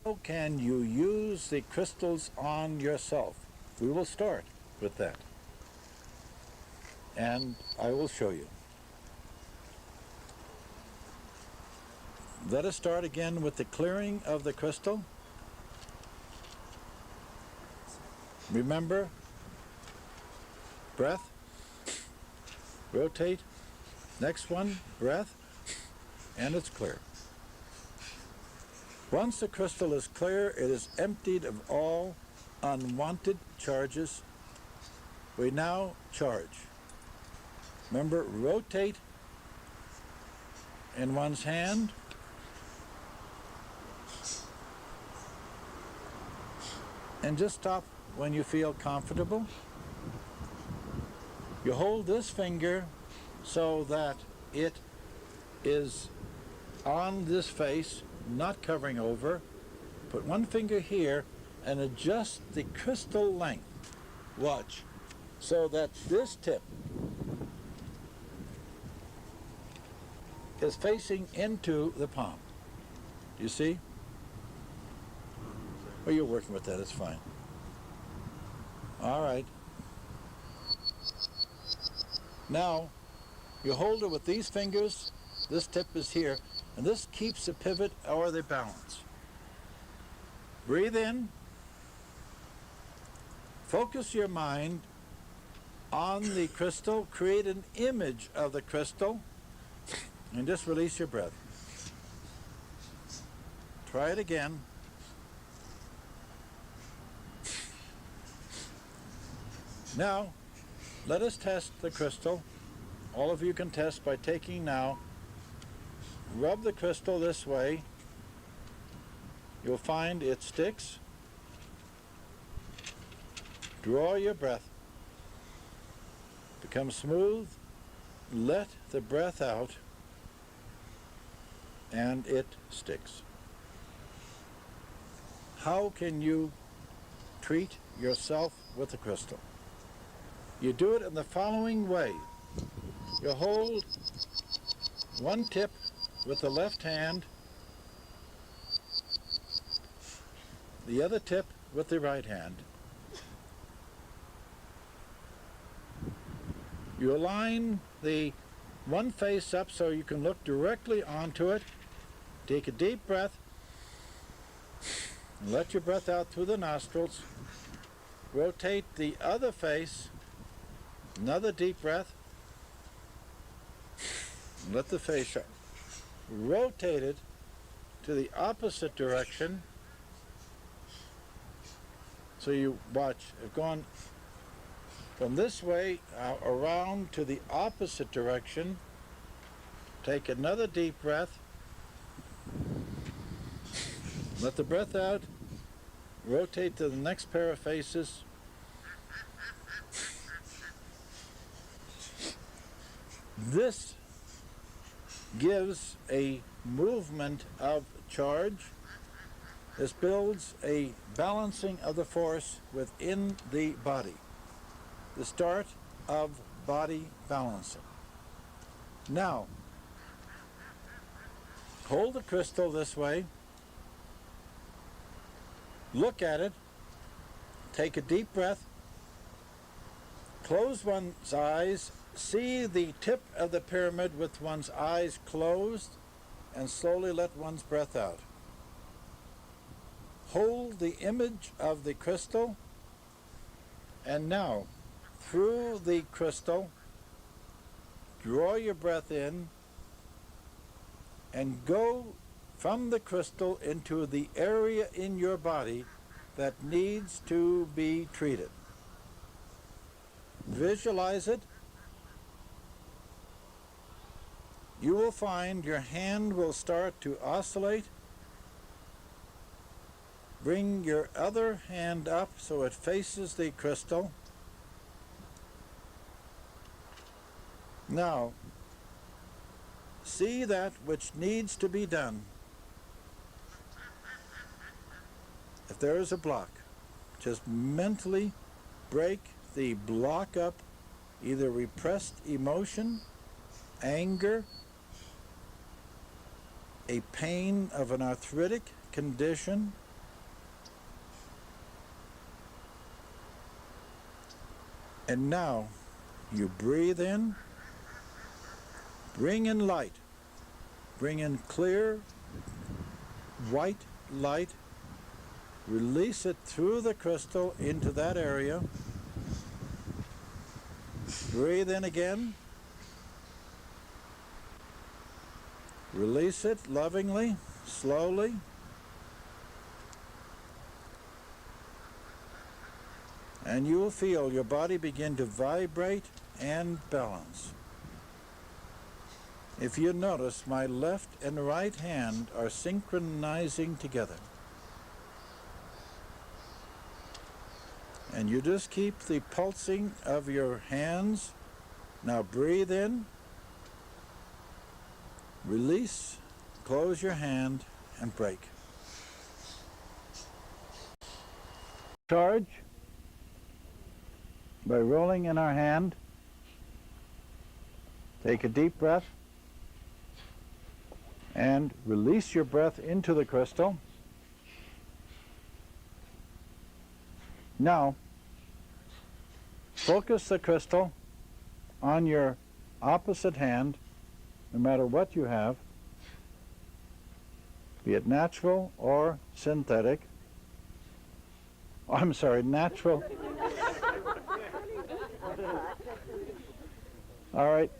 How can you use the crystals on yourself? We will start with that. And I will show you. Let us start again with the clearing of the crystal. Remember, breath, rotate, next one, breath, and it's clear. Once the crystal is clear, it is emptied of all unwanted charges. We now charge. Remember, rotate in one's hand, and just stop when you feel comfortable. You hold this finger so that it is on this face, not covering over. Put one finger here and adjust the crystal length. Watch. So that this tip is facing into the palm. Do you see? Well, you're working with that, it's fine. All right. Now, you hold it with these fingers, this tip is here, and this keeps the pivot or the balance. Breathe in. Focus your mind on the crystal, create an image of the crystal, and just release your breath. Try it again. Now, let us test the crystal. All of you can test by taking now, rub the crystal this way. You'll find it sticks. Draw your breath. Become smooth. Let the breath out, and it sticks. How can you treat yourself with the crystal? You do it in the following way. You hold one tip with the left hand, the other tip with the right hand. You align the one face up so you can look directly onto it. Take a deep breath. And let your breath out through the nostrils. Rotate the other face. Another deep breath. Let the face out. Rotate it to the opposite direction. So you watch, I've gone from this way around to the opposite direction. Take another deep breath. Let the breath out. Rotate to the next pair of faces. This gives a movement of charge. This builds a balancing of the force within the body. The start of body balancing. Now, hold the crystal this way. Look at it. Take a deep breath. Close one's eyes. See the tip of the pyramid with one's eyes closed, and slowly let one's breath out. Hold the image of the crystal, and now, through the crystal, draw your breath in, and go from the crystal into the area in your body that needs to be treated. Visualize it. You will find your hand will start to oscillate. Bring your other hand up so it faces the crystal. Now, see that which needs to be done. If there is a block, just mentally break the block up, either repressed emotion, anger, a pain of an arthritic condition, And now you breathe in, bring in light, bring in clear, white light, release it through the crystal into that area. Breathe in again. Release it lovingly, slowly. And you will feel your body begin to vibrate and balance. If you notice, my left and right hand are synchronizing together. And you just keep the pulsing of your hands. Now breathe in, release, close your hand, and break. Charge by rolling in our hand. Take a deep breath and release your breath into the crystal. Now, focus the crystal on your opposite hand, no matter what you have, be it natural or synthetic. Oh, I'm sorry, natural. All right.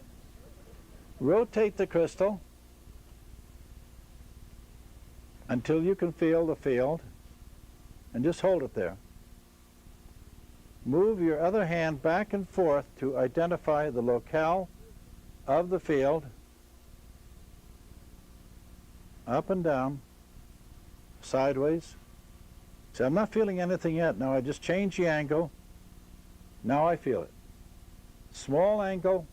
Rotate the crystal until you can feel the field, and just hold it there. Move your other hand back and forth to identify the locale of the field, up and down, sideways. See, I'm not feeling anything yet. Now I just change the angle. Now I feel it. Small angle,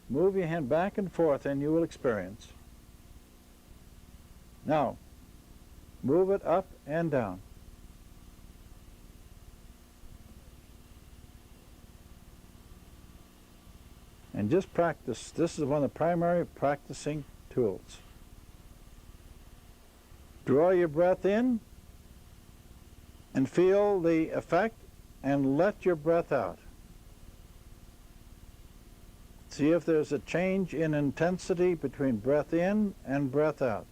move your hand back and forth and you will experience. Now, move it up and down. And just practice. This is one of the primary practicing tools. Draw your breath in and feel the effect and let your breath out. See if there's a change in intensity between breath in and breath out.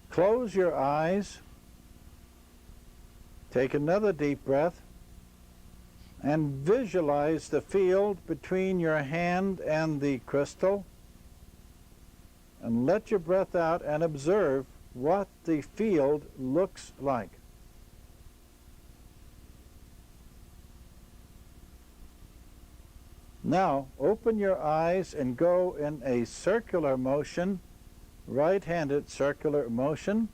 Close your eyes. Take another deep breath and visualize the field between your hand and the crystal, and let your breath out and observe what the field looks like. Now open your eyes and go in a circular motion, right-handed circular motion.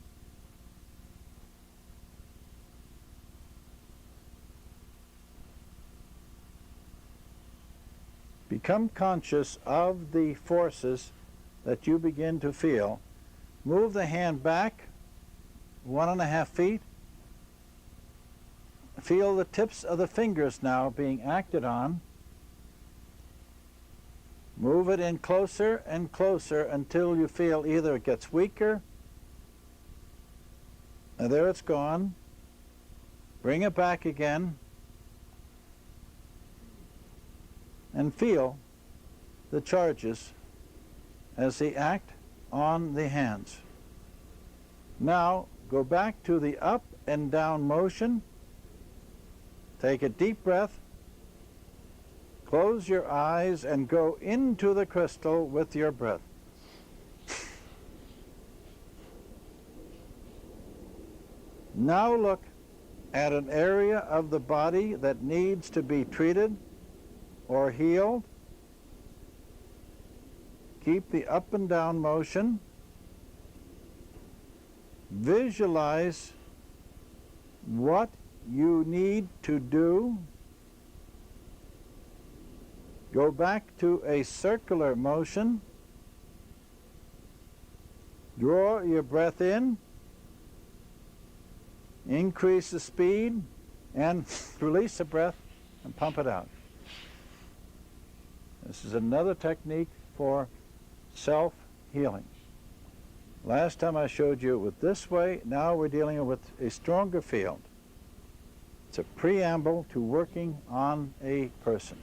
Become conscious of the forces that you begin to feel. Move the hand back 1.5 feet. Feel the tips of the fingers now being acted on. Move it in closer and closer until you feel either it gets weaker, and there it's gone. Bring it back again. And feel the charges as they act on the hands. Now go back to the up and down motion. Take a deep breath. Close your eyes and go into the crystal with your breath. Now look at an area of the body that needs to be treated or healed. Keep the up and down motion. Visualize what you need to do. Go back to a circular motion. Draw your breath in. Increase the speed and release the breath and pump it out. This is another technique for self-healing. Last time I showed you with this way. Now we're dealing with a stronger field. It's a preamble to working on a person.